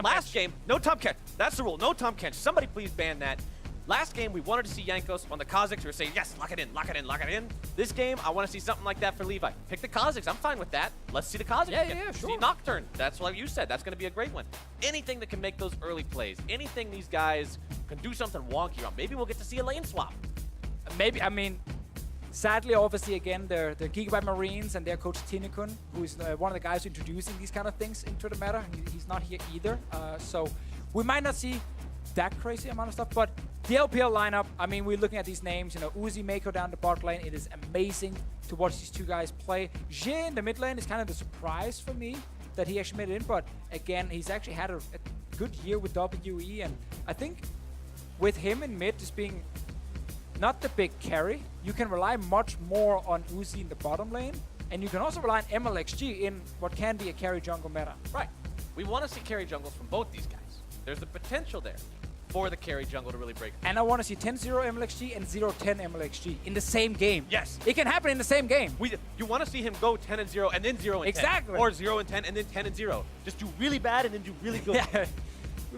Last game, no Tom Kench. That's the rule. No Tom Kench. Somebody please ban that. Last game, we wanted to see Jankos on the Kazakhs. We were saying, yes, lock it in, lock it in, lock it in. This game, I want to see something like that for Levi. Pick the Kazakhs. I'm fine with that. Let's see the Kazakhs. Yeah, sure. See Nocturne. That's what you said. That's going to be a great one. Anything that can make those early plays. Anything these guys can do something wonky on. Maybe we'll get to see a lane swap. Maybe, I mean, sadly, obviously, again, they're Gigabyte Marines and their coach Tinekun, who is one of the guys introducing these kind of things into the meta. He's not here either. So we might not see that crazy amount of stuff, but the LPL lineup, I mean, we're looking at these names, you know, Uzi, Mako down the bot lane. It is amazing to watch these two guys play. Jie in the mid lane is kind of the surprise for me that he actually made it in, but again, he's actually had a good year with WE, and I think with him in mid just being not the big carry, you can rely much more on Uzi in the bottom lane, and you can also rely on MLXG in what can be a carry jungle meta. Right. We want to see carry jungles from both these guys. There's the potential there for the carry jungle to really break. And I want to see 10-0 MLXG and 0-10 MLXG in the same game. Yes. It can happen in the same game. You want to see him go 10-0 and then 0-10. Exactly. Or 0-10 and then 10-0. Just do really bad and then do really good. Yeah.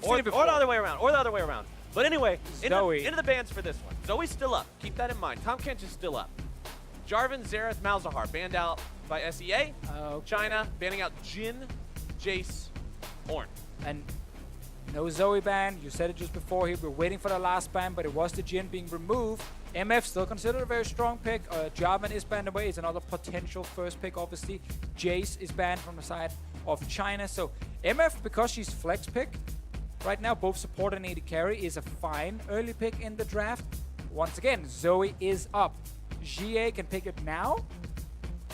Or the other way around. Or the other way around. But anyway, Zoe. into the bans for this one. Zoe's still up. Keep that in mind. Tom Kench is still up. Jarvan, Xerath, Malzahar banned out by SEA. Okay. China banning out Jin, Jace, Ornn. And no Zoe ban. You said it just before here. We're waiting for the last ban, but it was the Jin being removed. MF still considered a very strong pick. Jarvan is banned away. It's another potential first pick, obviously. Jace is banned from the side of China. So MF, because she's flex pick, right now, both support and AD carry, is a fine early pick in the draft. Once again, Zoe is up. GA can pick it now,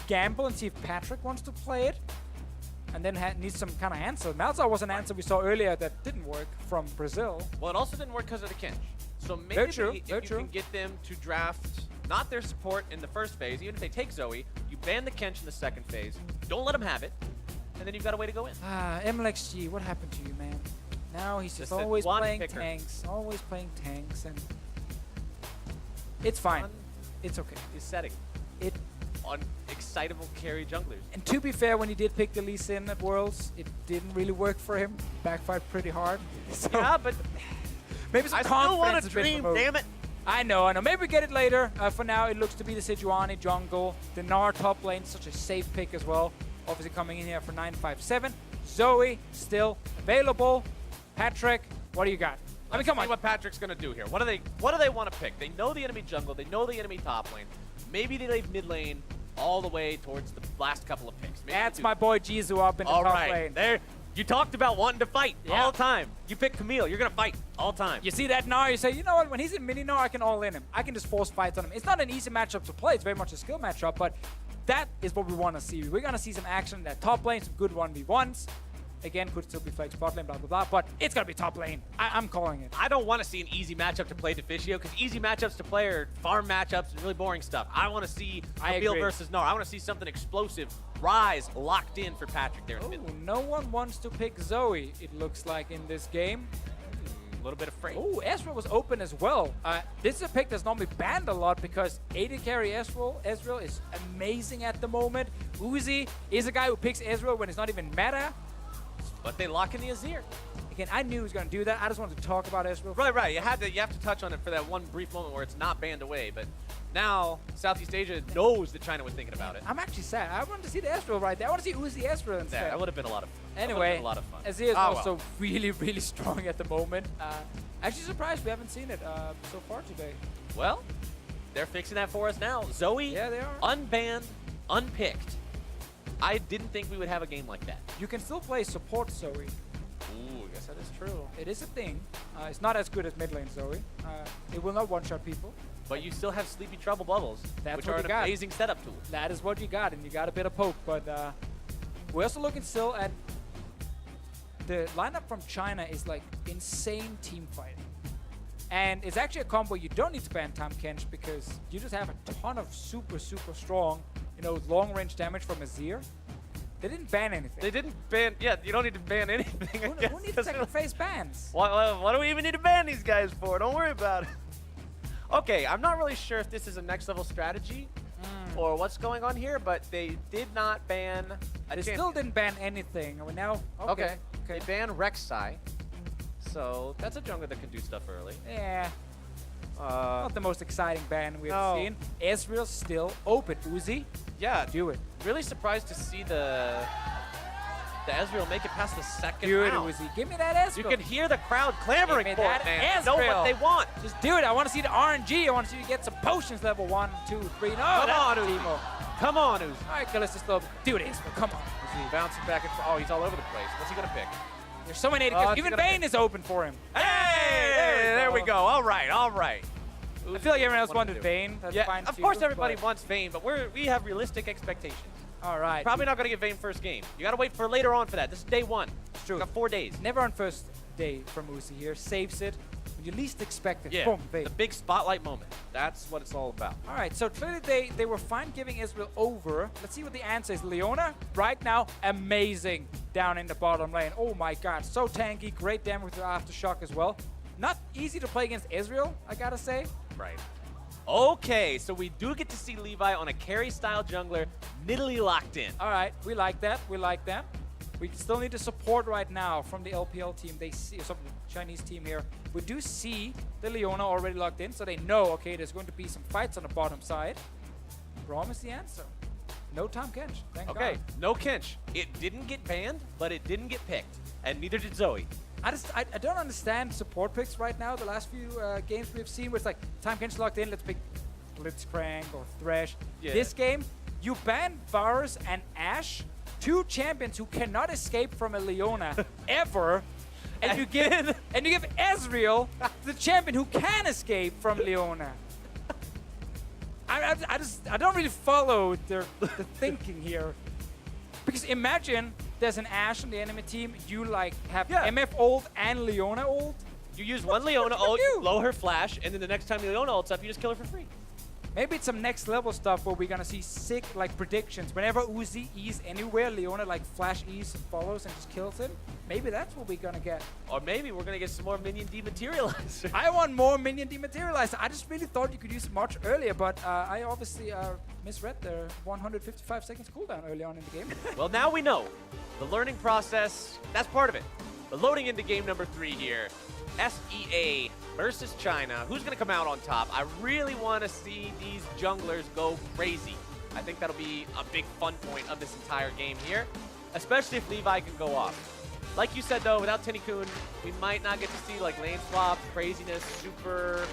gamble and see if Patrick wants to play it, and then needs some kind of answer. Malzahar was an answer we saw earlier that didn't work from Brazil. Well, it also didn't work because of the Kench. So maybe Very true, if very you true. can get them to draft not their support in the first phase, even if they take Zoe, you ban the Kench in the second phase, don't let them have it, and then you've got a way to go in. MLXG, what happened to you, man? Now he's just a always one playing picker. tanks, and it's fine. It's okay. His setting It on excitable carry junglers. And to be fair, when he did pick the Lee Sin at Worlds, it didn't really work for him. Backfired pretty hard. So Yeah, but maybe some I still want confidence to has been dream, removed. damn it. I know. Maybe we get it later. For now, it looks to be the Sejuani jungle. The Gnar top lane, such a safe pick as well. Obviously coming in here for 957. Zoe still available. Patrick, what do you got? I mean, come on. What Patrick's gonna do here? What do they want to pick? They know the enemy jungle. They know the enemy top lane. Maybe they leave mid lane all the way towards the last couple of picks. Maybe That's my boy Jizu up in the all top right. lane. There. You talked about wanting to fight Yeah. all the time. You pick Camille. You're gonna fight all the time. You see that Gnar, you say, you know what, when he's in mini Gnar, I can all in him. I can just force fights on him. It's not an easy matchup to play. It's very much a skill matchup, but that is what we want to see. We're going to see some action in that top lane, some good 1v1s. Again, could still be flex bot lane, blah, blah, blah, but it's going to be top lane. I'm calling it. I don't want to see an easy matchup to play Deficio, because easy matchups to play are farm matchups and really boring stuff. I want to see Camille versus Gnar. I want to see something explosive, Rise locked in for Patrick there in mid. Oh, no one wants to pick Zoe, it looks like, in this game. A little bit afraid. Oh, Ezreal was open as well. This is a pick that's normally banned a lot because AD carry Ezreal is amazing at the moment. Uzi is a guy who picks Ezreal when it's not even meta. But they lock in the Azir. Again, I knew he was going to do that. I just wanted to talk about Ezreal. Right. You have to touch on it for that one brief moment where it's not banned away. But now Southeast Asia knows that China was thinking about it. I'm actually sad. I wanted to see the Ezreal right there. I want to see Uzi Ezreal instead. Yeah, that would have been a lot of fun. Anyway, a lot of fun. Azir is also really, really strong at the moment. Actually surprised we haven't seen it so far today. Well, they're fixing that for us now. Zoe, Yeah, they are. unbanned, unpicked. I didn't think we would have a game like that. You can still play support Zoe. Ooh, I guess that is true. It is a thing. It's not as good as mid lane Zoe. It will not one-shot people. But you still have Sleepy Trouble Bubbles, That's which what are you an got. amazing setup tool. That is what you got, and you got a bit of poke. But we're also looking still at the lineup from China is like insane team fighting. And it's actually a combo you don't need to ban Tom Kench because you just have a ton of super, super strong, long range damage from Azir. They didn't ban anything. They didn't ban, yeah, you don't need to ban anything. Who needs second phase bans? What do we even need to ban these guys for? Don't worry about it. Okay, I'm not really sure if this is a next level strategy. or what's going on here, but they did not ban a They champion. still didn't ban anything. Are we now? Okay. Okay. They banned Rek'Sai. So that's a jungler that can do stuff early. Yeah. Uh, Not the most exciting ban we've No. seen. Ezreal's still open. Uzi, yeah, do it. really surprised to see the Ezreal make it past the second Do it, round. Uzi. Give me that Ezreal. You can hear the crowd clamoring Give for me it, that man. Know Ezreal. what they want. Just do it. I want to see the RNG. I want to see you get some potions level 1, 2, 3. No, Come that's on, Uzi. Teemo. Come on, Uzi. All right, Kalista still. Do it, Ezreal. Come on. Uzi bouncing back and forth. Oh, he's all over the place. What's he gonna pick? There's so many. Oh, Even it's gonna Vayne is open for him. Hey, there we go. All right, all right. I feel like everyone else Wanted to wanted do it. Vayne. That's Yeah, fine of too, course everybody but- wants Vayne, but we have realistic expectations. All right. Probably not gonna get Vayne first game. You gotta wait for later on for that. This is day 1. True. We got 4 days. Never on first day from Uzi here. Saves it when you least expect it. Yeah, Boom, Vayne. the big spotlight moment. That's what it's all about. All right, so clearly they were fine giving Israel over. Let's see what the answer is. Leona, right now, amazing down in the bottom lane. Oh my god, so tanky, great damage with the Aftershock as well. Not easy to play against Israel, I gotta say. Right. Okay, so we do get to see Levi on a carry-style jungler, niddly locked in. All right, we like that, we like that. We still need the support right now from the LPL team. They see, or some Chinese team here. We do see the Leona already locked in, so they know, okay, there's going to be some fights on the bottom side. Braum is the answer. No Tom Kench, thank Okay, God. no Kench. It didn't get banned, but it didn't get picked, and neither did Zoe. I don't understand support picks right now. The last few games we've seen where it's like, Time Kench locked in, let's pick Blitzcrank or Thresh. Yeah. This game, you ban Varus and Ashe, 2 champions who cannot escape from a Leona ever, and you give Ezreal, the champion who can escape from Leona. I don't really follow the thinking here. Because imagine there's an Ashe on the enemy team, you like have Yeah. MF ult and Leona ult. You use one Leona What ult, do you you do? blow her flash, and then the next time Leona ults up, you just kill her for free. Maybe it's some next level stuff where we're gonna see sick like predictions. Whenever Uzi E's anywhere, Leona like flash E's and follows and just kills him. Maybe that's what we're gonna get. Or maybe we're gonna get some more minion dematerializer. I want more minion dematerializer. I just really thought you could use it much earlier, but I obviously misread the 155 seconds cooldown early on in the game. Well, now we know. The learning process, that's part of it. But loading into game number 3 here. SEA versus China. Who's going to come out on top? I really want to see these junglers go crazy. I think that'll be a big fun point of this entire game here, especially if Levi can go off. Like you said, though, without Tinikun, we might not get to see like lane swap, craziness, super,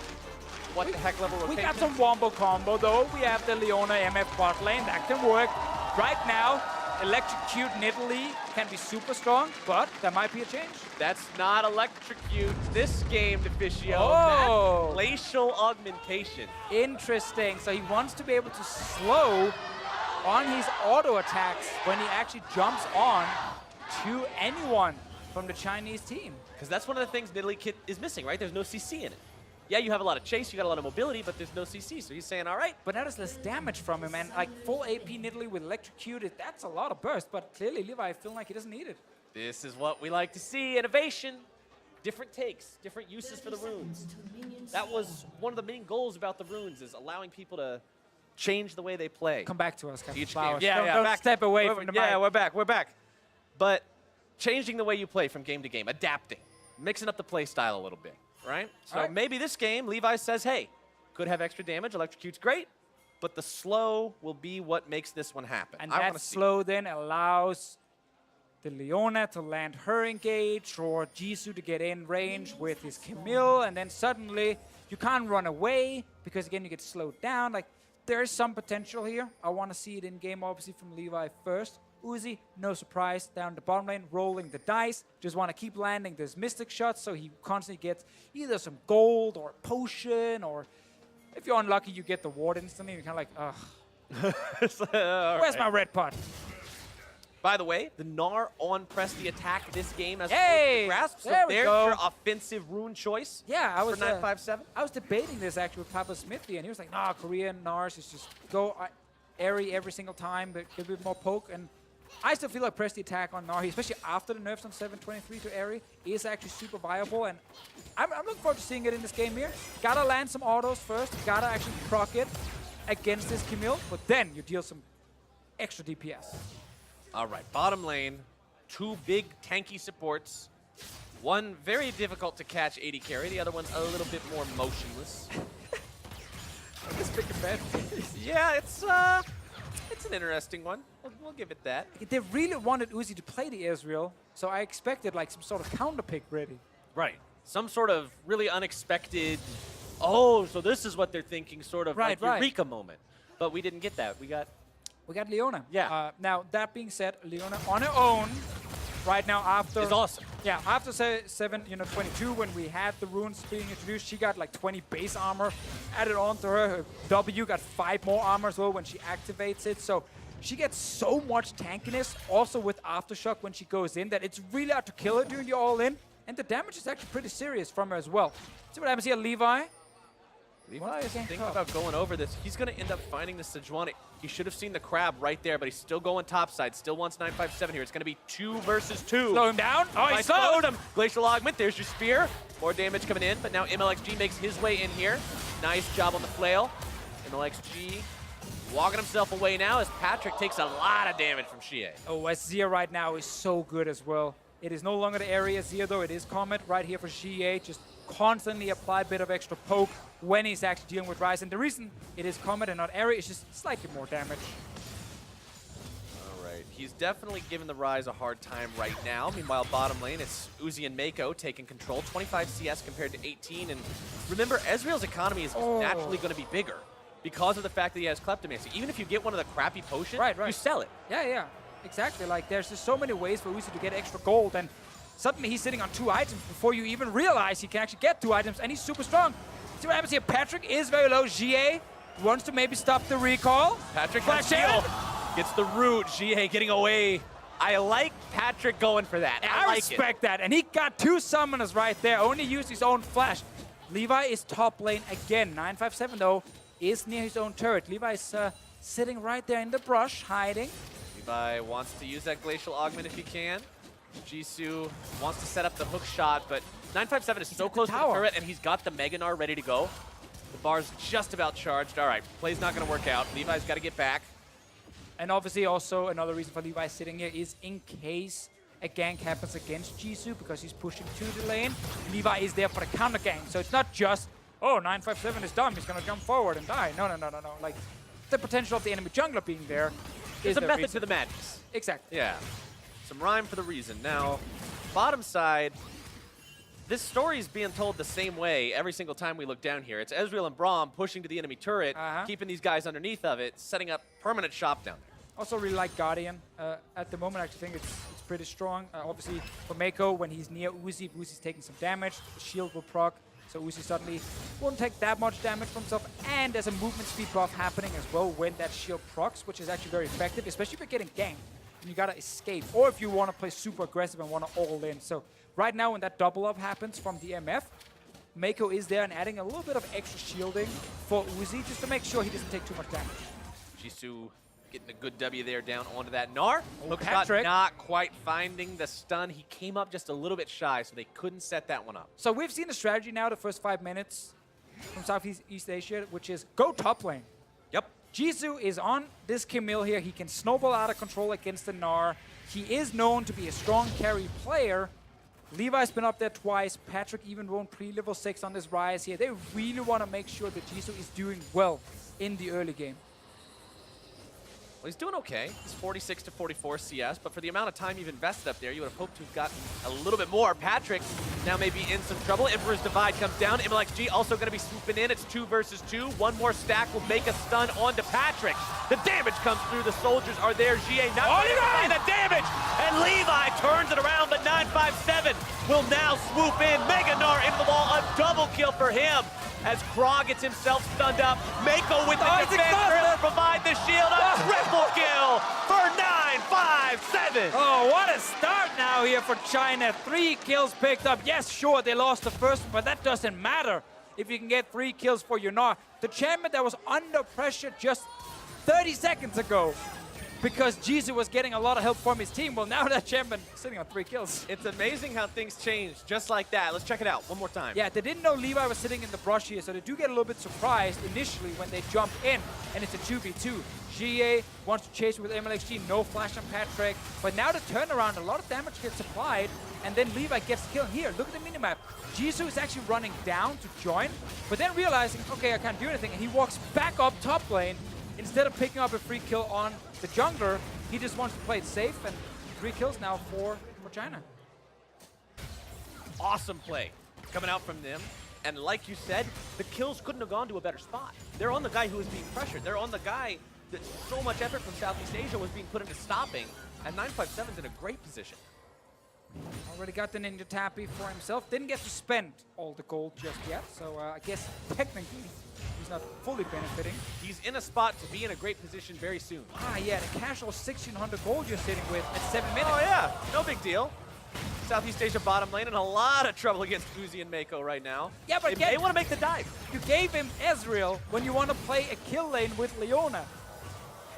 what the heck level rotation. We got some wombo combo though. We have the Leona MF bot lane. That can work. Right now, Electrocute Nidalee can be super strong, but there might be a change. That's not Electrocute this game, Deficio. Oh. That's Glacial Augmentation. Interesting. So he wants to be able to slow on his auto attacks when he actually jumps on to anyone from the Chinese team. Because that's one of the things Nidalee Kit is missing, right? There's no CC in it. Yeah, you have a lot of chase, you got a lot of mobility, but there's no CC. So he's saying, all right. But now there's less damage from him, and like full AP Nidalee with Electrocuted, that's a lot of burst. But clearly Levi feeling like he doesn't need it. This is what we like to see, innovation. Different takes, different uses for the runes. That was one of the main goals about the runes, is allowing people to change the way they play. Come back to us, Captain Each game. Flowers. Yeah, don't back. step away from the Yeah, mic. we're back. But changing the way you play from game to game, adapting, mixing up the play style a little bit, right? So All right. maybe this game, Levi says, hey, could have extra damage, Electrocute's great, but the slow will be what makes this one happen. And I that wanna see. slow then allows the Leona to land her engage or Jisoo to get in range with his Camille, and then suddenly you can't run away because again you get slowed down. Like there's some potential here. I want to see it in game obviously from Levi first. Uzi, no surprise, down the bottom lane, rolling the dice. Just want to keep landing those mystic shots so he constantly gets either some gold or a potion, or if you're unlucky you get the ward instantly. You're kind of like, ugh, where's my red pot? By the way, the Gnar on press the attack this game as Hey, grasp. So there we there's go. your offensive rune choice Yeah, I for was 957. I was debating this actually with Papa Smithy, and he was like, nah, Korean Nars is just go airy every single time, but give a bit more poke. And I still feel like press the attack on Nari, especially after the nerfs on 723 to airy, is actually super viable. And I'm looking forward to seeing it in this game here. Gotta land some autos first, gotta actually proc it. against this Camille, but then you deal some extra DPS. All right, bottom lane, 2 big tanky supports. One very difficult to catch AD carry, the other one a little bit more motionless. Let's pick a bad Yeah, it's an interesting one. We'll give it that. They really wanted Uzi to play the Ezreal, so I expected like some sort of counter pick ready. Right. Some sort of really unexpected, oh, so this is what they're thinking, sort of Right, like Eureka moment. But we didn't get that. We got Leona. Yeah. Now, that being said, Leona on her own right now after... It's awesome. Yeah, after 22, when we had the runes being introduced, she got like 20 base armor added onto her. Her W got 5 more armor as well when she activates it. So she gets so much tankiness also with Aftershock when she goes in that it's really hard to kill her during the all-in. And the damage is actually pretty serious from her as well. See what happens here, Levi. Levi is thinking about going over this. He's going to end up finding the Sejuani. He should have seen the crab right there, but he's still going topside. Still wants 957 here. It's going to be 2 versus 2. Slow him down. Oh, he slowed him. Glacial Augment. There's your spear. More damage coming in, but now MLXG makes his way in here. Nice job on the flail. MLXG walking himself away now as Patrick takes a lot of damage from Xie. Oh, Zia right now is so good as well. It is no longer the area Zia, though. It is Comet right here for Xie. Just constantly apply a bit of extra poke when he's actually dealing with Ryze. And the reason it is Comet and not area is just slightly more damage. All right. He's definitely giving the Ryze a hard time right now. Meanwhile, bottom lane, it's Uzi and Mako taking control. 25 CS compared to 18. And remember, Ezreal's economy is naturally going to be bigger because of the fact that he has Kleptomancy. Even if you get one of the crappy potions, you sell it. Yeah. Exactly. Like, there's just so many ways for Uzi to get extra gold, and suddenly he's sitting on 2 items before you even realize he can actually get 2 items, and he's super strong. See what happens here? Patrick is very low. Xie wants to maybe stop the recall. Patrick has heal. Gets the root. Xie getting away. I like Patrick going for that. I respect that, and he got 2 summoners right there. Only used his own flash. Levi is top lane again. 957, though, is near his own turret. Levi is sitting right there in the brush, hiding. Levi wants to use that Glacial Augment if he can. Jisoo wants to set up the hook shot, but 957 is so close to the turret, and he's got the Mega Gnar ready to go. The bar's just about charged. All right, play's not going to work out. Levi's got to get back. And obviously also another reason for Levi sitting here is in case a gank happens against Jisoo, because he's pushing to the lane. Levi is there for the counter gank, so it's not just, oh, 957 is dumb, he's going to jump forward and die. No. Like, the potential of the enemy jungler being there. There's a method to the madness. Exactly. Yeah. Some rhyme for the reason. Now, bottom side, this story is being told the same way every single time we look down here. It's Ezreal and Braum pushing to the enemy turret, keeping these guys underneath of it, setting up permanent shop down there. Also really like Guardian. At the moment, I actually think it's pretty strong. Obviously, for Mako, when he's near Uzi, if Uzi's taking some damage, the shield will proc. So Uzi suddenly won't take that much damage from himself. And there's a movement speed buff happening as well when that shield procs, which is actually very effective, especially if you're getting ganked. And you gotta escape. Or if you want to play super aggressive and want to all in. So right now when that double up happens from the MF, Mako is there and adding a little bit of extra shielding for Uzi just to make sure he doesn't take too much damage. Jisoo getting a good W there down onto that Gnar. Hook shot Patrick not quite finding the stun. He came up just a little bit shy, so they couldn't set that one up. So we've seen the strategy now the first 5 minutes from Southeast Asia, which is go top lane. Yep. Jisoo is on this Camille here. He can snowball out of control against the Gnar. He is known to be a strong carry player. Levi's been up there twice. Patrick even won pre-level 6 on this Ryze here. They really want to make sure that Jisoo is doing well in the early game. Well, he's doing okay. He's 46 to 44 CS, but for the amount of time you've invested up there, you would have hoped to have gotten a little bit more. Patrick now may be in some trouble. Emperor's Divide comes down. MLXG also going to be swooping in. It's 2 versus 2. One more stack will make a stun onto Patrick. The damage comes through. The soldiers are there. Xie not getting the damage, and Levi turns it around, but 957 will now swoop in. Mega Gnar into the wall. A double kill for him as Krog gets himself stunned up. Mako with the defense to provide the shield. A triple kill for 957. Oh, what a start now here for China. 3 kills picked up. Yes, sure, they lost the first one, but that doesn't matter if you can get 3 kills for your Gnar. The champion that was under pressure just 30 seconds ago because Jisoo was getting a lot of help from his team. Well, now that champion sitting on 3 kills. It's amazing how things change just like that. Let's check it out one more time. Yeah, they didn't know Levi was sitting in the brush here, so they do get a little bit surprised initially when they jump in, and it's a 2v2. GA wants to chase with MLXG, no flash on Patrick, but now the turnaround, a lot of damage gets applied, and then Levi gets killed here. Look at the minimap. Jisoo is actually running down to join, but then realizing, okay, I can't do anything, and he walks back up top lane. Instead of picking up a free kill on the jungler, he just wants to play it safe, and 3 kills now for China. Awesome play coming out from them. And like you said, the kills couldn't have gone to a better spot. They're on the guy who was being pressured. They're on the guy that so much effort from Southeast Asia was being put into stopping. And 957's in a great position. Already got the Ninja Tappy for himself. Didn't get to spend all the gold just yet, so I guess technically he's not fully benefiting. He's in a spot to be in a great position very soon. Ah, yeah, the casual 1,600 gold you're sitting with at 7 minutes. Oh yeah, no big deal. Southeast Asia bottom lane in a lot of trouble against Uzi and Mako right now. Yeah, but they want to make the dive. You gave him Ezreal when you want to play a kill lane with Leona.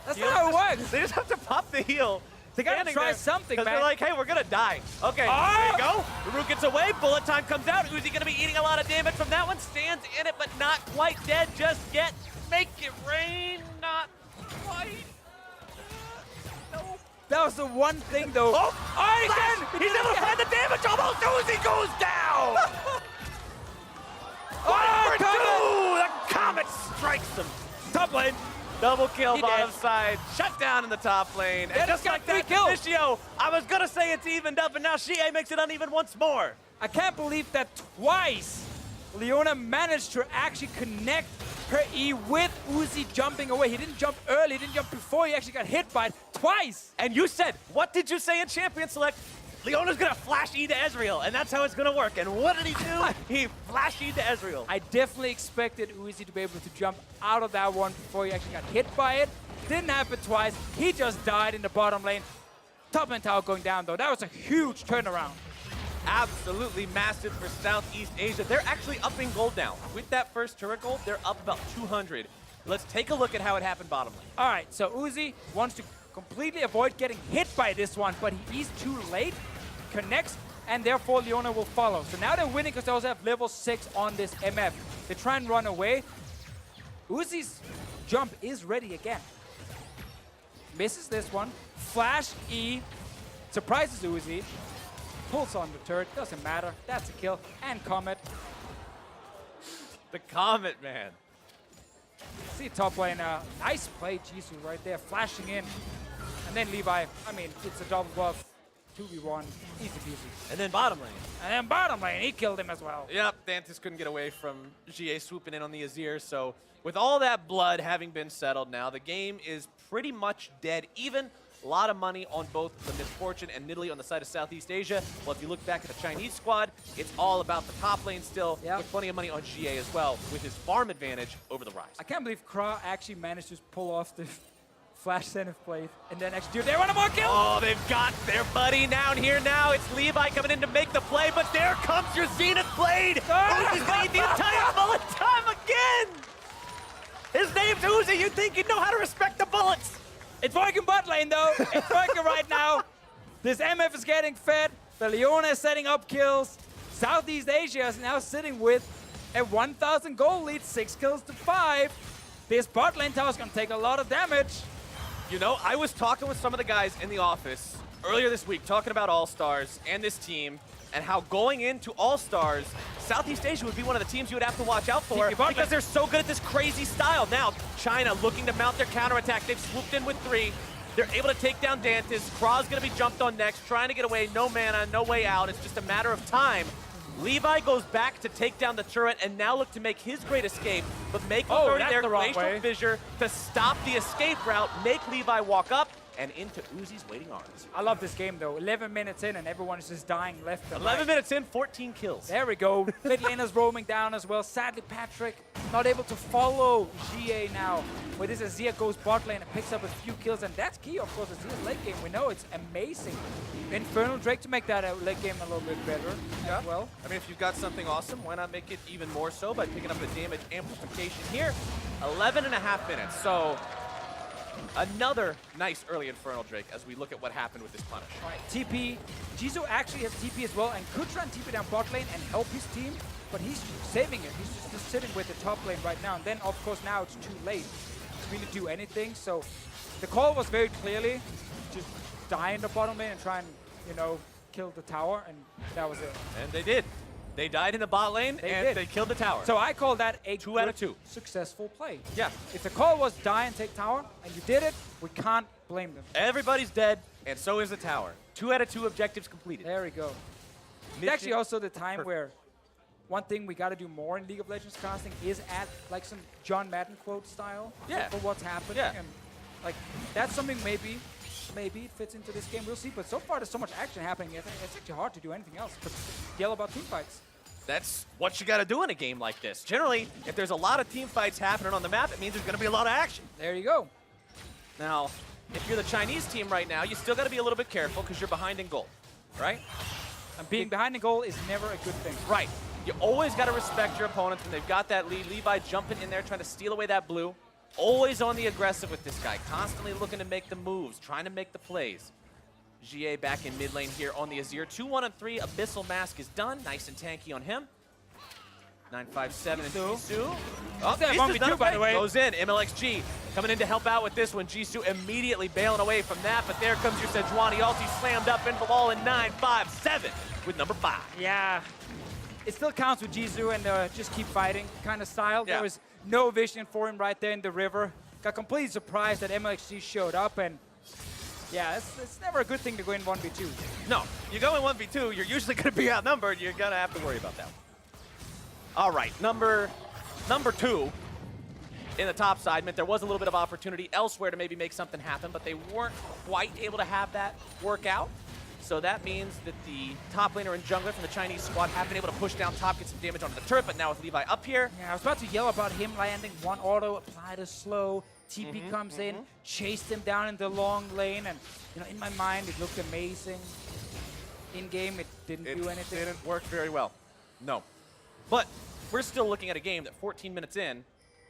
That's You not know, how it works. They just have to pop the heal. They gotta try something, man. Because they're like, hey, we're gonna die. Okay, there you go. Root gets away, bullet time comes out. Uzi gonna be eating a lot of damage from that one. Stands in it, but not quite dead just yet. Make it rain, not quite. No. That was the one thing, though. Oh, again! He's able to find the damage. Almost Uzi goes down. Oh, the comet strikes him. Top lane. Double kill He bottom did. side. Shut down in the top lane. Yeah, And just got like 3 that, kills. Vishio, I was going to say it's evened up, and now Shie makes it uneven once more. I can't believe that twice Leona managed to actually connect her E with Uzi jumping away. He didn't jump early, he didn't jump before, he actually got hit by it twice. And you said, what did you say in Champion Select? Leona's going to flash E to Ezreal, and that's how it's going to work. And what did he do? He flashed E to Ezreal. I definitely expected Uzi to be able to jump out of that one before he actually got hit by it. Didn't happen twice. He just died in the bottom lane. Top lane tower going down, though. That was a huge turnaround. Absolutely massive for Southeast Asia. They're actually upping gold now. With that first turret gold, they're up about 200. Let's take a look at how it happened bottom lane. All right, so Uzi wants to completely avoid getting hit by this one, but he is too late, connects, and therefore Leona will follow. So now they're winning because they also have level 6 on this MF. They try and run away. Uzi's jump is ready again. Misses this one. Flash E, surprises Uzi. Pulls on the turret, doesn't matter. That's a kill. And Comet. The Comet, man. See top lane, nice play, Jisoo right there, flashing in. And then Levi, I mean, it's a double buff, 2v1, easy peasy. And then bottom lane. And then bottom lane, he killed him as well. Yep, Dantis couldn't get away from GA swooping in on the Azir. So with all that blood having been settled now, the game is pretty much dead even. A lot of money on both the Misfortune and Nidalee on the side of Southeast Asia. Well, if you look back at the Chinese squad, it's all about the top lane still, with plenty of money on GA as well, with his farm advantage over the Rise. I can't believe Kra actually managed to pull off the flash zenith blade and then actually do they want a more kill. Oh, they've got their buddy down here now. It's Levi coming in to make the play, but there comes your zenith blade. Uzi's gonna eat the entire bullet time again. His name's Uzi. You'd think he'd know how to respect the bullets. It's working bot lane though. It's working right now. This MF is getting fed. The Leona is setting up kills. Southeast Asia is now sitting with a 1,000 goal lead, 6 kills to 5. This bot lane tower is going to take a lot of damage. You know, I was talking with some of the guys in the office earlier this week, talking about All-Stars and this team, and how going into All-Stars, Southeast Asia would be one of the teams you would have to watch out for because they're so good at this crazy style. Now, China looking to mount their counterattack. They've swooped in with 3. They're able to take down Dantis. Kra's going to be jumped on next, trying to get away. No mana, no way out. It's just a matter of time. Levi goes back to take down the turret and now look to make his great escape, but make their glacial fissure to stop the escape route, make Levi walk up and into Uzi's waiting arms. I love this game though. 11 minutes in and everyone is just dying left and 11 right. minutes in, 14 kills. There we go. Mid laner's roaming down as well. Sadly, Patrick not able to follow GA now. Where this Azir goes bot lane and picks up a few kills, and that's key, of course. Azir's late game, we know it's amazing. Infernal Drake to make that late game a little bit better as well. I mean, if you've got something awesome, why not make it even more so by picking up the damage amplification here? 11.5 minutes. So Another nice early Infernal Drake as we look at what happened with this punish. All right, TP. Jisoo actually has TP as well and could try and TP down bot lane and help his team, but he's saving it. He's just sitting with the top lane right now. And then, of course, now it's too late to really do anything. So the call was very clearly just die in the bottom lane and try and, you know, kill the tower, and that was it. And they did. They died in the bot lane, they killed the tower. So I call that a 2 out of 2 successful play. Yeah. If the call was die and take tower, and you did it, we can't blame them. Everybody's dead, and so is the tower. 2 out of 2 objectives completed. There we go. It's actually also the time where one thing we got to do more in League of Legends casting is add like some John Madden quote style for what's happening. Yeah. And like that's something maybe it fits into this game. We'll see. But so far there's so much action happening. It's actually hard to do anything else but yell about team fights. That's what you got to do in a game like this. Generally, if there's a lot of team fights happening on the map, it means there's going to be a lot of action. There you go. Now, if you're the Chinese team right now, you still got to be a little bit careful because you're behind in goal, right? And being behind the goal is never a good thing. Right. You always got to respect your opponents when they've got that lead. Levi jumping in there, trying to steal away that blue. Always on the aggressive with this guy, constantly looking to make the moves, trying to make the plays. GA back in mid lane here on the Azir. 2-1-3, Abyssal Mask is done. Nice and tanky on him. 957 and Jisoo. Oh, Jisoo's by the way. Goes in. MLXG coming in to help out with this one. Jisoo immediately bailing away from that, but there comes your Sejuani. Ulti slammed up into the wall in 957 with number 5. Yeah. It still counts with Jisoo and just keep fighting kind of style. Yeah. There was no vision for him right there in the river. Got completely surprised that MLXG showed up, and yeah, it's never a good thing to go in 1v2. No, you go in 1v2, you're usually going to be outnumbered. You're going to have to worry about that. All right, number 2 in the top side meant there was a little bit of opportunity elsewhere to maybe make something happen, but they weren't quite able to have that work out. So that means that the top laner and jungler from the Chinese squad have been able to push down top, get some damage onto the turret, but now with Levi up here. Yeah, I was about to yell about him landing one auto, applied a slow, TP comes in, chased him down in the long lane, and you know, in my mind it looked amazing. In game it didn't do anything. It didn't work very well. No. But we're still looking at a game that 14 minutes in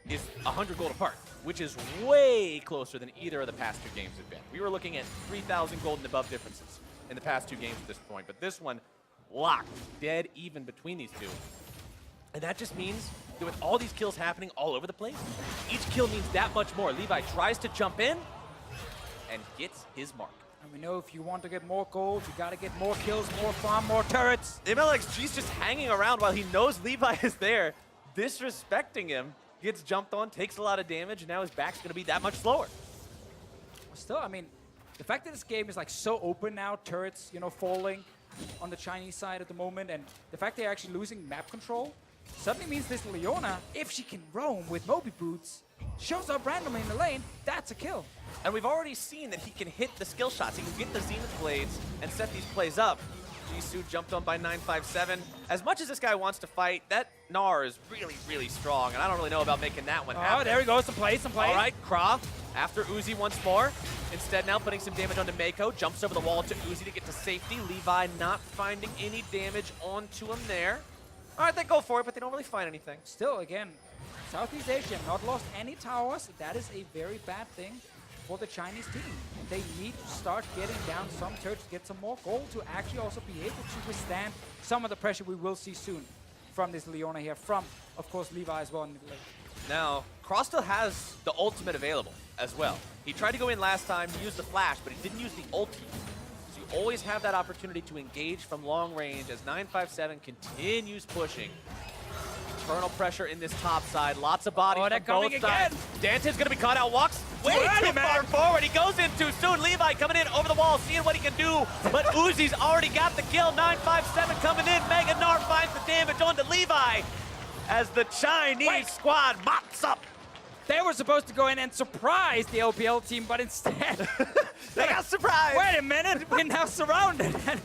is 100 gold apart, which is way closer than either of the past 2 games have been. We were looking at 3,000 gold and above differences in the past 2 games at this point, but this one locked, dead even between these two. And that just means that with all these kills happening all over the place, each kill means that much more. Levi tries to jump in and gets his mark. And we know if you want to get more gold, you gotta get more kills, more farm, more turrets. MLXG's just hanging around while he knows Levi is there, disrespecting him, gets jumped on, takes a lot of damage, and now his back's gonna be that much slower. Still, I mean, the fact that this game is like so open now, turrets, you know, falling on the Chinese side at the moment, and the fact they're actually losing map control suddenly means this Leona, if she can roam with Moby Boots, shows up randomly in the lane, that's a kill. And we've already seen that he can hit the skill shots. He can get the Zenith Blades and set these plays up. Jisoo jumped on by 957. As much as this guy wants to fight, that Gnar is really, really strong, and I don't really know about making that one happen. Oh, there he goes, some plays. All right, Krav after Uzi once more. Instead now putting some damage onto Mako. Jumps over the wall to Uzi to get to safety. Levi not finding any damage onto him there. All right, they go for it, but they don't really find anything. Still, again, Southeast Asia not lost any towers. That is a very bad thing for the Chinese team. They need to start getting down some turrets, get some more gold to actually also be able to withstand some of the pressure we will see soon from this Leona here, from, of course, Levi as well in the lane. Now, Cross still has the ultimate available as well. He tried to go in last time, he used the flash, but he didn't use the ulti. So you always have that opportunity to engage from long range as 957 continues pushing. Eternal pressure in this top side, lots of bodies from both sides. Dante's gonna be caught out, walks way too far forward. He goes in too soon. Levi coming in over the wall, seeing what he can do, but Uzi's already got the kill. 957 coming in. Mega Gnar finds the damage onto Levi as the Chinese squad mops up. They were supposed to go in and surprise the LPL team, but instead they got surprised. Wait a minute, we're now surrounded. And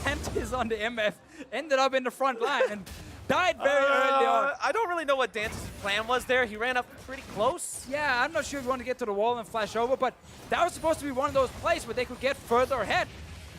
Dante is on the MF, ended up in the front line and died very early on. I don't really know what Dante's plan was there. He ran up pretty close. Yeah, I'm not sure if you want to get to the wall and flash over, but that was supposed to be one of those plays where they could get further ahead.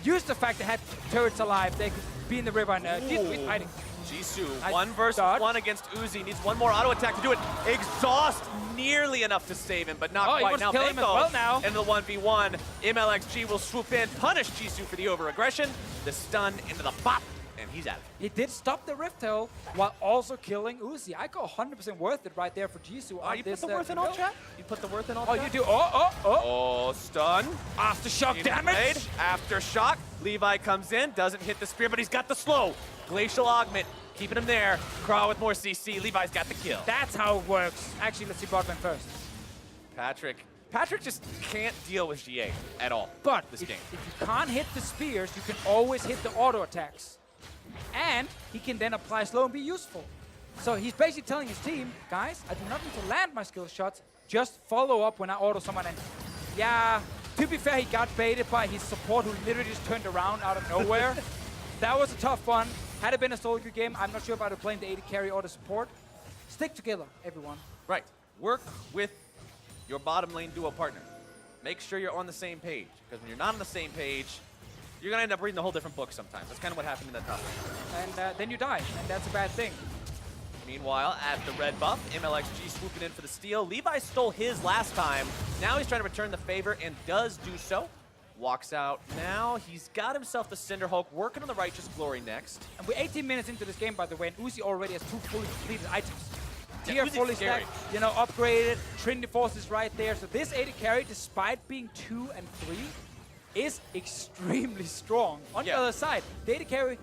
Use the fact they had turrets alive. They could be in the river and keep fighting. Jisoo, Nice 1 versus dodge. 1 against Uzi. Needs one more auto attack to do it. Exhaust nearly enough to save him, but not Oh, he quite. wants to Now kill him as well now. into the 1v1. MLXG will swoop in, punish Jisoo for the over-aggression. The stun into the bop, and he's out. He did stop the Rift Herald while also killing Uzi. I go 100% worth it right there for Jisoo. Oh, you put the worth in all chat? You put the worth in all Oh, chat? you do. Oh. Oh, stun. Aftershock Needed damage. blade. Aftershock. Levi comes in, doesn't hit the spear, but he's got the slow. Glacial augment, keeping him there. Craw with more CC. Levi's got the kill. That's how it works. Actually, let's see botman first. Patrick just can't deal with GA at all. But this if game. you can't hit the spears, you can always hit the auto attacks. And he can then apply slow and be useful. So he's basically telling his team, guys, I do not need to land my skill shots, just follow up when I auto someone. And yeah, to be fair, he got baited by his support who literally just turned around out of nowhere. That was a tough one. Had it been a solo queue game, I'm not sure about playing the AD carry or the support. Stick together, everyone. Right. Work with your bottom lane duo partner. Make sure you're on the same page, because when you're not on the same page, you're going to end up reading a whole different book sometimes. That's kind of what happened in that top lane. And then you die, and that's a bad thing. Meanwhile, at the red buff, MLXG swooping in for the steal. Levi stole his last time. Now he's trying to return the favor and does do so. Walks out now. He's got himself the Cinderhulk, working on the Righteous Glory next. And we're 18 minutes into this game, by the way, and Uzi already has 2 fully completed items. Yeah, Tier Uzi's fully scary. stacked, upgraded, Trinity Force is right there. So this AD carry, despite being 2 and 3, is extremely strong. On the other side, the AD carry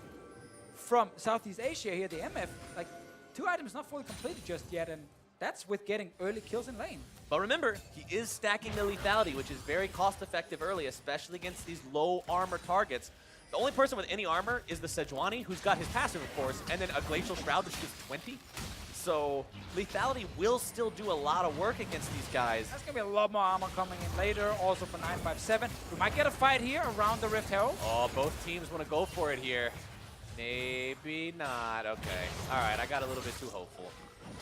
from Southeast Asia here, the MF, like 2 items not fully completed just yet, and that's with getting early kills in lane. But remember, he is stacking the lethality, which is very cost-effective early, especially against these low armor targets. The only person with any armor is the Sejuani, who's got his passive, of course, and then a Glacial Shroud, which gives 20. So lethality will still do a lot of work against these guys. That's going to be a lot more armor coming in later, also for 957. We might get a fight here around the Rift Herald. Oh, both teams want to go for it here. Maybe not. Okay. All right, I got a little bit too hopeful.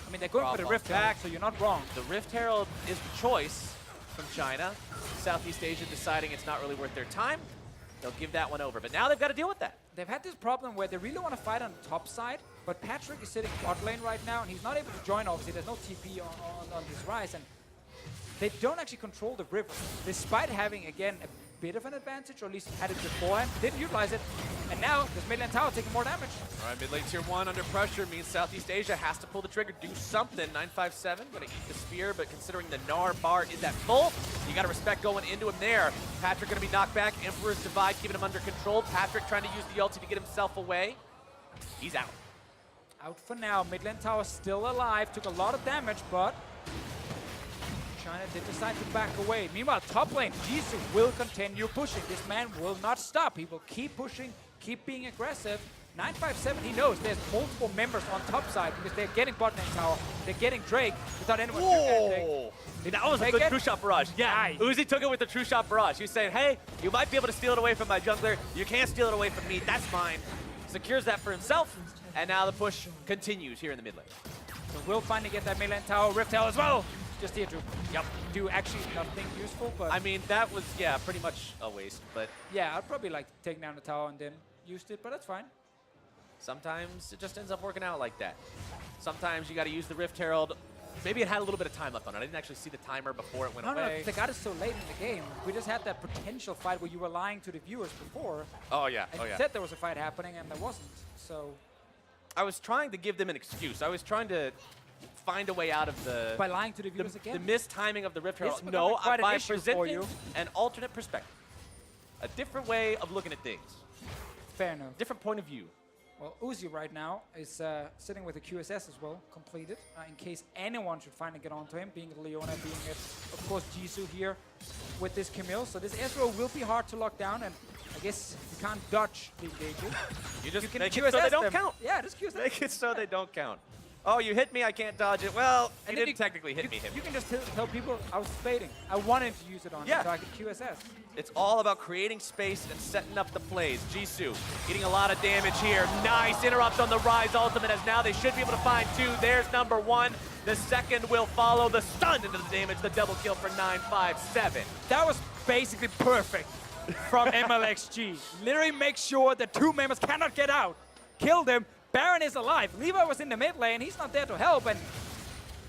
I mean, they're going for the Rift Herald, so you're not wrong. The Rift Herald is the choice from China. Southeast Asia deciding it's not really worth their time. They'll give that one over. But now they've got to deal with that. They've had this problem where they really want to fight on the top side, but Patrick is sitting bot lane right now, and he's not able to join, obviously. There's no TP on his rise, and they don't actually control the river, despite having, again, a bit of an advantage, or at least had it beforehand. Didn't utilize it, and now this mid lane tower taking more damage. All right, mid lane tier 1 under pressure means Southeast Asia has to pull the trigger, do something. 957 gonna eat the spear, but considering the Gnar bar is at full, you gotta respect going into him there. Patrick gonna be knocked back. Emperor's Divide keeping him under control. Patrick trying to use the ulti to get himself away. He's out. Out for now. Mid lane tower still alive. Took a lot of damage, but China did decide to back away. Meanwhile, top lane, Jisoo will continue pushing. This man will not stop. He will keep pushing, keep being aggressive. 957, he knows there's multiple members on top side because they're getting bot lane tower, they're getting Drake without anyone doing anything. That was a Take good it. True Shot Barrage. Yeah, Nice. Uzi took it with the True Shot Barrage. He was saying, hey, you might be able to steal it away from my jungler. You can't steal it away from me. That's mine. Secures that for himself. And now the push continues here in the mid lane. So we'll finally get that mid lane tower, Rift Herald as well. Just here to do actually nothing useful, but I mean, that was, yeah, pretty much a waste. But yeah, I'd probably like to take down the tower and then used it, but that's fine. sometimes it just ends up working out like that. Sometimes you got to use the Rift Herald. Maybe it had a little bit of time left on it. I didn't actually see the timer before it went No, away. they got it so late in the game. We just had that potential fight where you were lying to the viewers before, Oh, yeah. and Oh, you yeah. said there was a fight happening, and there wasn't. So I was trying to give them an excuse. I was trying to find a way out of the... by lying to the viewers again, The mistiming of the Rift This Herald. is No, becoming quite an by issue for presenting you. an alternate perspective. A different way of looking at things. fair enough. Different point of view. Well, Uzi right now is sitting with a QSS as well, completed, in case anyone should finally get onto him, being Leona, being, of course, Jisoo here with this Camille. So this Ezreal will be hard to lock down, and I guess you can't dodge the engages. You just can make it QSS so they don't them. count. Yeah, just QSS. Make it so they don't count. Oh, you hit me, I can't dodge it. Well, And you then didn't technically hit me. You can just tell people I was fading. I wanted to use it on Yeah. so I could QSS. It's all about creating space and setting up the plays. Jisoo getting a lot of damage here. Nice interrupt on the Rise ultimate as now they should be able to find 2. There's number 1. The second will follow. The stun into the damage. The double kill for 957. That was basically perfect from MLXG. Literally make sure the 2 members cannot get out. Kill them, Baron is alive. Levi was in the mid lane. He's not there to help. And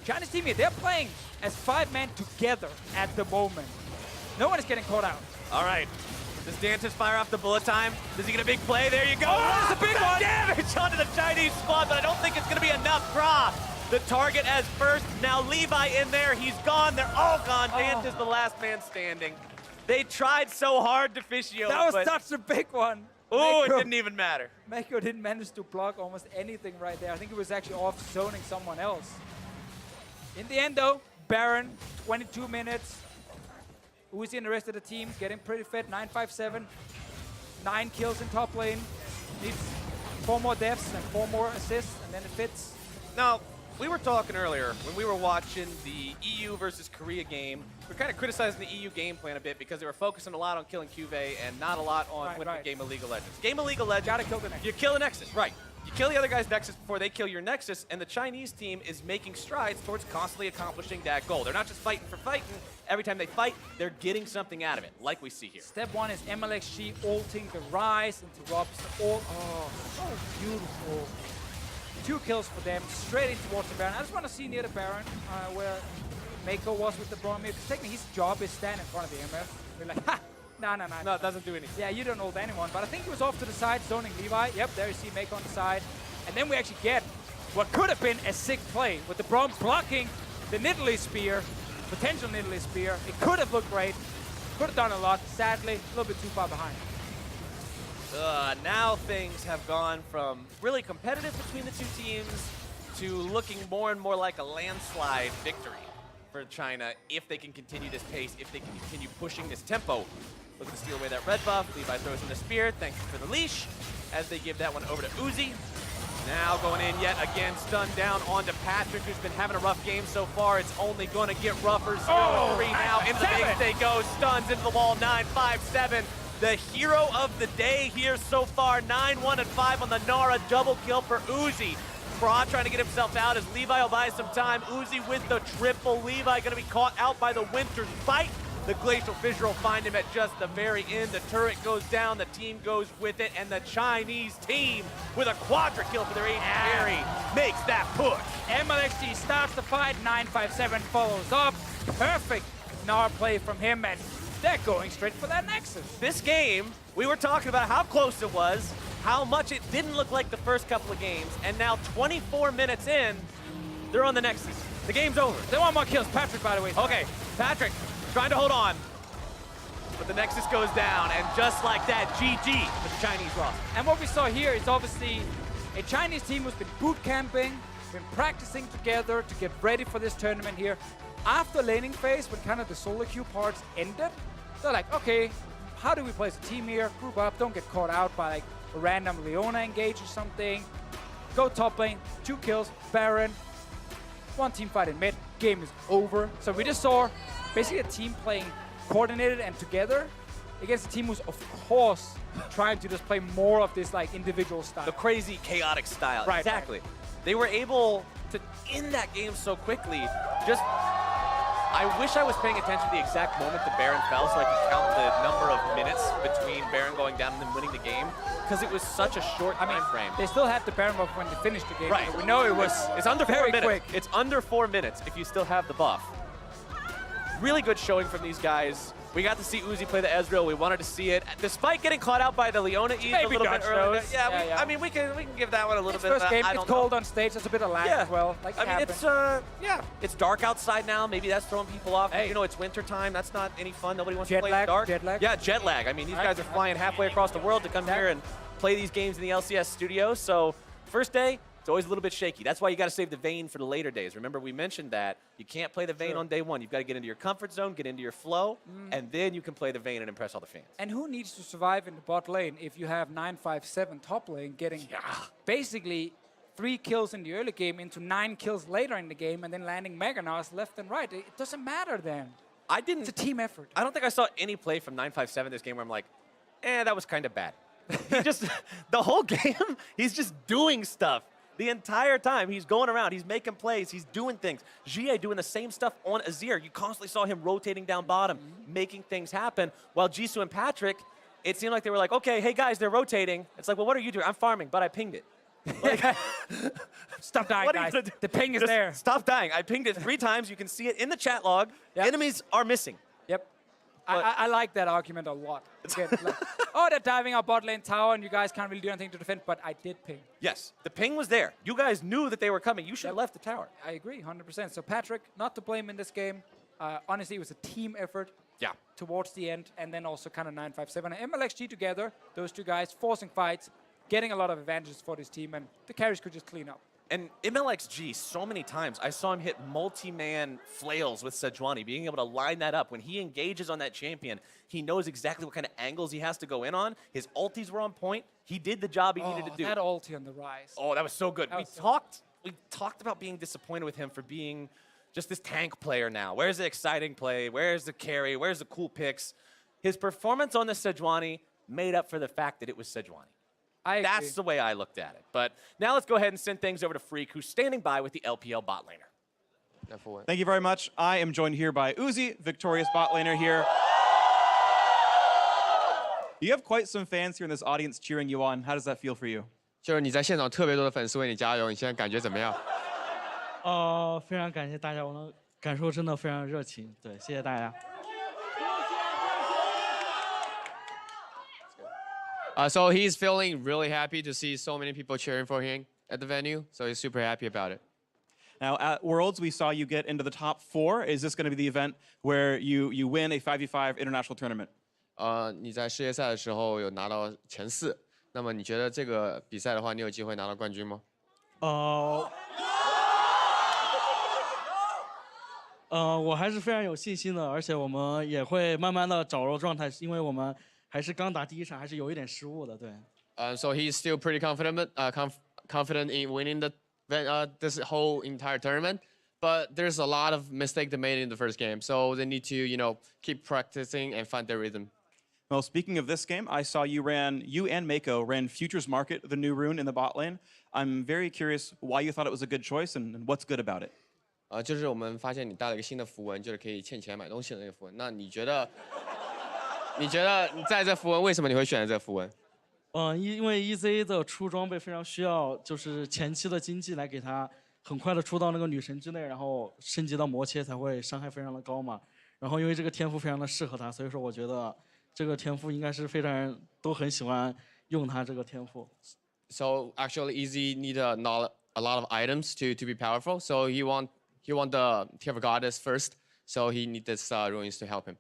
Chinese team here, they're playing as 5-man together at the moment. No one is getting caught out. All right. Does Dantis fire off the bullet time? Does he get a big play? There you go. Oh, that's a big one. Damage onto the Chinese squad, but I don't think it's going to be enough. Draw the target as first. Now Levi in there. He's gone. They're all gone. Dantis the last man standing. They tried so hard to Fischio. That was such a big one. Oh, it didn't even matter. Mako didn't manage to block almost anything right there. I think it was actually off zoning someone else. In the end though, Baron, 22 minutes. Uzi and the rest of the team getting pretty fit. 9-5-7, 9 kills in top lane. Needs 4 more deaths and 4 more assists, and then it fits. Now, we were talking earlier when we were watching the EU versus Korea game. We're kind of criticizing the EU game plan a bit because they were focusing a lot on killing QV and not a lot on winning the game of League of Legends. Game of League of Legends, Gotta kill the Nexus. You kill the Nexus, right. You kill the other guy's Nexus before they kill your Nexus, and the Chinese team is making strides towards constantly accomplishing that goal. They're not just fighting for fighting. Every time they fight, they're getting something out of it, like we see here. Step 1 is MLXG ulting the Rise into Rob's ult. Oh, so beautiful. 2 kills for them, straight in towards the Baron. I just want to see near the Baron where Mako was with the Bromir, because technically his job is stand in front of the MF. We're like, ha! No. No, it doesn't do anything. Yeah, you don't ult anyone, but I think he was off to the side, zoning Levi. Yep, there you see Mako on the side. And then we actually get what could have been a sick play with the Brom blocking the Nidalee Spear, potential Nidalee Spear. It could have looked great, could have done a lot. Sadly, a little bit too far behind. Now things have gone from really competitive between the two teams to looking more and more like a landslide victory for China if they can continue this pace, if they can continue pushing this tempo. Looking to steal away that red buff. Levi throws in the spear. Thanks for the leash as they give that one over to Uzi. Now going in yet again, stunned down onto Patrick, who's been having a rough game so far. It's only going to get rougher. 0-3 now. Into the base they go. Stuns into the wall. 9-5-7. The hero of the day here so far. 9-1-5 on the Nara. Double kill for Uzi. Pra trying to get himself out as Levi will buy some time. Uzi with the triple. Levi going to be caught out by the Winter's Bite. The Glacial Fissure will find him at just the very end. The turret goes down, the team goes with it, and the Chinese team with a quadra kill for their AD carry makes that push. MLXG starts the fight, 9-5-7 follows up. Perfect Nara play from him, and they're going straight for that Nexus. This game, we were talking about how close it was, how much it didn't look like the first couple of games, and now 24 minutes in, they're on the Nexus. The game's over. They want more kills. Patrick, by the way. Okay, Patrick trying to hold on, but the Nexus goes down, and just like that, GG for the Chinese roster. And what we saw here is obviously a Chinese team who's been boot camping, been practicing together to get ready for this tournament here. After laning phase, when kind of the solo queue parts ended, they're like, okay, how do we play as a team here? Group up, don't get caught out by like a random Leona engage or something. Go top lane, 2 kills, Baron, 1 team fight in mid, game is over. So we just saw basically a team playing coordinated and together against a team who's of course trying to just play more of this like individual style. The crazy, chaotic style. Right, exactly. right. They were able to end that game so quickly. Just, I wish I was paying attention to the exact moment that Baron fell so I could count the number of minutes between Baron going down and then winning the game, because it was such a short time frame. They still had the Baron buff when they finished the game. Right. So we know it was It's under 4 very minutes. quick. It's under 4 minutes if you still have the buff. Really good showing from these guys. We got to see Uzi play the Ezreal. We wanted to see it, despite getting caught out by the Leona Eve a little bit earlier. Yeah, I mean, we can give that one a little bit. First game, I it's don't cold know. on stage. There's a bit of lag as well. Like I mean, it's it's dark outside now. Maybe that's throwing people off. Hey. You know, it's winter time. That's not any fun. Nobody wants to Jet play lag, in the dark. jet lag. Yeah, jet lag. I mean, these guys are flying halfway across the world to come here and play these games in the LCS studio. So first day, it's always a little bit shaky. That's why you got to save the Vayne for the later days. Remember, we mentioned that you can't play the Vayne on day one. You've got to get into your comfort zone, get into your flow, and then you can play the Vayne and impress all the fans. And who needs to survive in the bot lane if you have 9-5-7 top lane getting basically 3 kills in the early game into 9 kills later in the game and then landing Meganars left and right? It doesn't matter then. It's a team effort. I don't think I saw any play from 957 this game where I'm like, that was kind of bad. He just, the whole game, he's just doing stuff. The entire time, he's going around, he's making plays, he's doing things. Jie doing the same stuff on Azir. You constantly saw him rotating down bottom, making things happen. While Jisoo and Patrick, it seemed like they were like, okay, hey guys, they're rotating. It's like, well, what are you doing? I'm farming, but I pinged it. Stop dying, What are you guys. gonna do? The ping is Just there. Stop dying. I pinged it 3 times. You can see it in the chat log. Yep. Enemies are missing. Yep. But- I like that argument a lot. Again, like, oh, they're diving our bot lane tower and you guys can't really do anything to defend, but I did ping. Yes, the ping was there. You guys knew that they were coming. You should have left the tower. I agree, 100%. So Patrick, not to blame in this game. Honestly, it was a team effort Yeah. towards the end, and then also kind of 957 and MLXG together, those two guys forcing fights, getting a lot of advantages for this team, and the carries could just clean up. And MLXG, so many times, I saw him hit multi-man flails with Sejuani, being able to line that up. When he engages on that champion, he knows exactly what kind of angles he has to go in on. His ultis were on point. He did the job he needed to do. That ulti on the rise. Oh, that was so good. That We was so talked about being disappointed with him for being just this tank player now. Where's the exciting play? Where's the carry? Where's the cool picks? His performance on the Sejuani made up for the fact that it was Sejuani. I agree. That's the way I looked at it. But now let's go ahead and send things over to Freak, who's standing by with the LPL bot laner. Thank you very much. I am joined here by Uzi, victorious bot laner here. You have quite some fans here in this audience cheering you on. How does that feel for you? 就是你在现场特别多的粉丝为你加油，你现在感觉怎么样？非常感谢大家，我的感受真的非常热情，对，谢谢大家。So he's feeling really happy to see so many people cheering for him at the venue. So he's super happy about it. Now, at Worlds, we saw you get into the top 4. Is this going to be the event where you win a 5v5 international tournament? 你在世界赛的时候有拿到前4，那么你觉得这个比赛的话，你有机会拿到冠军吗？我还是非常有信心的，而且我们也会慢慢的找到状态，因为我们还是刚打第一场，还是有一点失误的，对。So he's still pretty confident in winning this whole entire tournament. But there's a lot of mistakes they made in the first game, so they need to, keep practicing and find their rhythm. Well, speaking of this game, I saw you and Mako ran Futures Market, the new rune in the bot lane. I'm very curious why you thought it was a good choice and what's good about it. 就是我们发现你带了一个新的符文，就是可以欠钱买东西的那个符文。那你觉得你在这符文为什么你会选择这个符文？因为 EZ 的出装备非常需要，就是前期的经济来给他很快的出到那个女神之内，然后升级到魔切才会伤害非常的高嘛。然后因为这个天赋非常的适合他，所以说我觉得这个天赋应该是非常人都很喜欢用它这个天赋。So actually, EZ need a lot of items to be powerful. So he want the Tier of Goddess first. So he need this ruins to help him.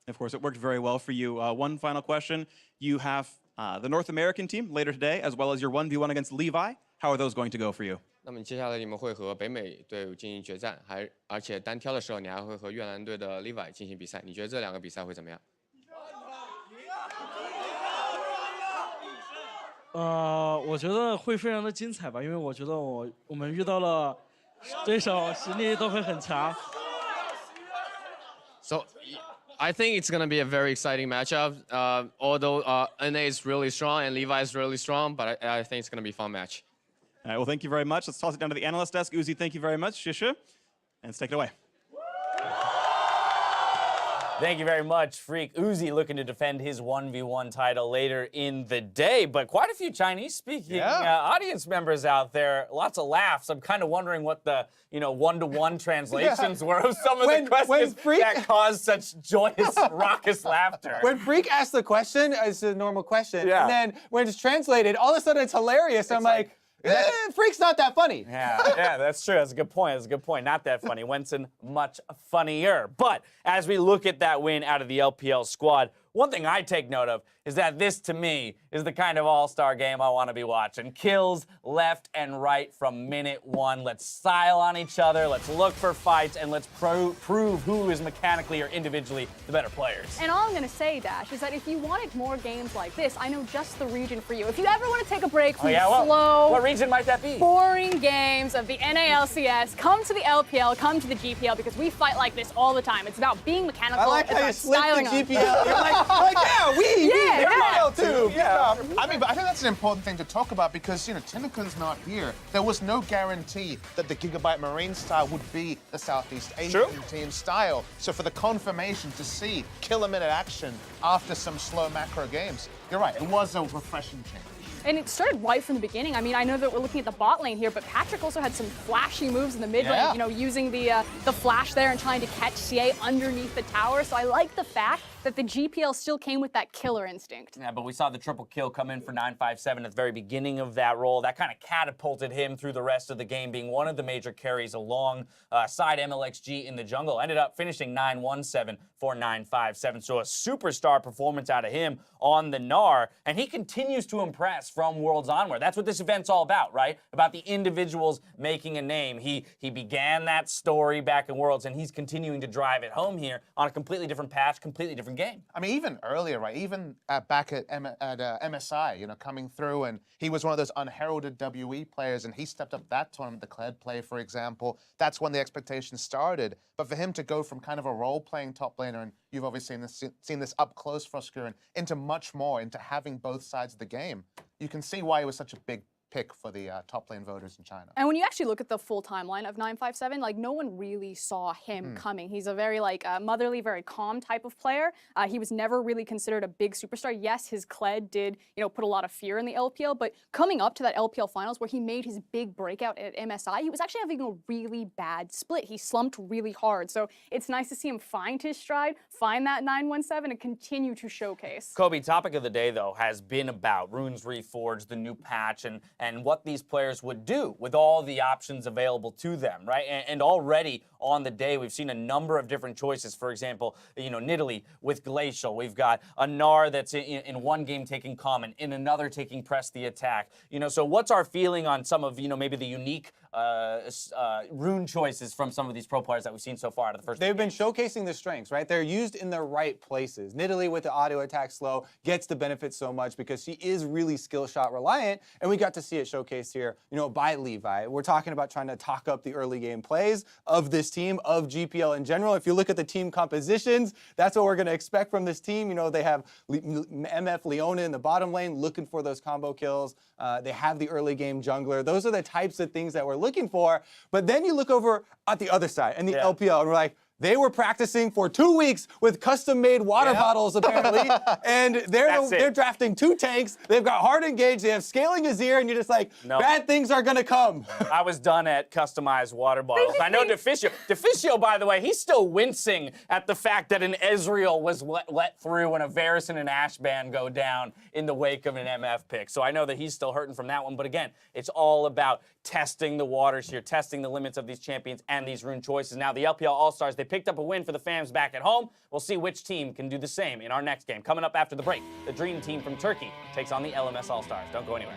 Of course, it worked very well for you. One final question. You have the North American team later today, as well as your 1v1 against Levi. How are those going to go for you? 那么接下来你们会和北美队伍进行决战，而且单挑的时候你还会和越南队的 Levi 进行比赛。你觉得这2个比赛会怎么样？我觉得会非常的精彩吧，因为我觉得我们遇到了对手实力都会很强。So I think it's going to be a very exciting matchup. Although NA is really strong and Levi is really strong, but I think it's going to be a fun match. All right, well, thank you very much. Let's toss it down to the analyst desk. Uzi, thank you very much. Shisha, and let's take it away. Thank you very much, Freak. Uzi looking to defend his 1v1 title later in the day, but quite a few Chinese-speaking audience members out there. Lots of laughs. I'm kind of wondering what the, one-to-one translations were of some of the questions that caused such joyous, raucous laughter. When Freak asks the question, it's a normal question, and then when it's translated, all of a sudden it's hilarious. I'm like, Freak's not that funny. Yeah, that's true. That's a good point. That's a good point. Not that funny. Wenson, much funnier. But as we look at that win out of the LPL squad, one thing I take note of is that this, to me, is the kind of all-star game I want to be watching. Kills left and right from minute 1. Let's style on each other, let's look for fights, and let's prove who is mechanically or individually the better players. And all I'm going to say, Dash, is that if you wanted more games like this, I know just the region for you. If you ever want to take a break from slow, what region might that be? Boring games of the NALCS, come to the LPL, come to the GPL, because we fight like this all the time. It's about being mechanical. I like it's how you about slipped the styling on. GPL. You're like, Yeah. too. I mean, but I think that's an important thing to talk about because, Tinnakun's not here. There was no guarantee that the Gigabyte Marine style would be the Southeast Asian team style. So for the confirmation to see kill-a-minute action after some slow macro games, you're right, it was a refreshing change. And it started right from the beginning. I mean, I know that we're looking at the bot lane here, but Patrick also had some flashy moves in the mid lane, you know, using the flash there and trying to catch CA underneath the tower. So I like the fact that the GPL still came with that killer instinct. Yeah, but we saw the triple kill come in for 957 at the very beginning of that role. That kind of catapulted him through the rest of the game, being one of the major carries alongside MLXG in the jungle. Ended up finishing 917 for 957. So a superstar performance out of him on the Gnar, and he continues to impress from Worlds onward. That's what this event's all about, right? About the individuals making a name. He began that story back in Worlds, and he's continuing to drive it home here on a completely different patch, completely different game. I mean, even earlier, right? Even back at MSI, you know, coming through, and he was one of those unheralded WE players, and he stepped up that tournament, the Kled play, for example. That's when the expectations started. But for him to go from kind of a role-playing top laner, and you've obviously seen this up close for Skurin, into much more, into having both sides of the game, you can see why he was such a big pick for the top lane voters in China. And when you actually look at the full timeline of 957, like no one really saw him coming. He's a very like motherly, very calm type of player. He was never really considered a big superstar. Yes, his Kled did, you know, put a lot of fear in the LPL, but coming up to that LPL finals where he made his big breakout at MSI, he was actually having a really bad split. He slumped really hard. So it's nice to see him find his stride, find that 917, and continue to showcase. Kobe, topic of the day, though, has been about Runes Reforged, the new patch, and what these players would do with all the options available to them, right? And already on the day, we've seen a number of different choices. For example, you know, Nidalee with Glacial. We've got a Gnar that's in one game taking Common, in another taking Press the Attack. You know, so what's our feeling on some of, you know, maybe the unique rune choices from some of these pro players that we've seen so far out of the first They've game? been showcasing the strengths, right? They're used in the right places. Nidalee with the auto attack slow gets the benefit so much because she is really skill shot reliant, and we got to see it showcased here, you know, by Levi. We're talking about trying to talk up the early game plays of this team, of GPL in general. If you look at the team compositions, that's what we're going to expect from this team. You know, they have MF Leona in the bottom lane looking for those combo kills. They have the early game jungler. Those are the types of things that we're looking for. But then you look over at the other side, and the LPL, and we're like, they were practicing for 2 weeks with custom-made water bottles, apparently, and they're drafting 2 tanks. They've got hard engage. They have scaling Azir, and you're just like, bad things are gonna come. I was done at customized water bottles. I know Deficio, by the way, he's still wincing at the fact that an Ezreal was let through and a Varus and an Ashban go down in the wake of an MF pick. So I know that he's still hurting from that one. But again, it's all about testing the waters here, testing the limits of these champions and these rune choices. Now, the LPL All-Stars, they picked up a win for the fams back at home. We'll see which team can do the same in our next game. Coming up after the break, the Dream Team from Turkey takes on the LMS All-Stars. Don't go anywhere.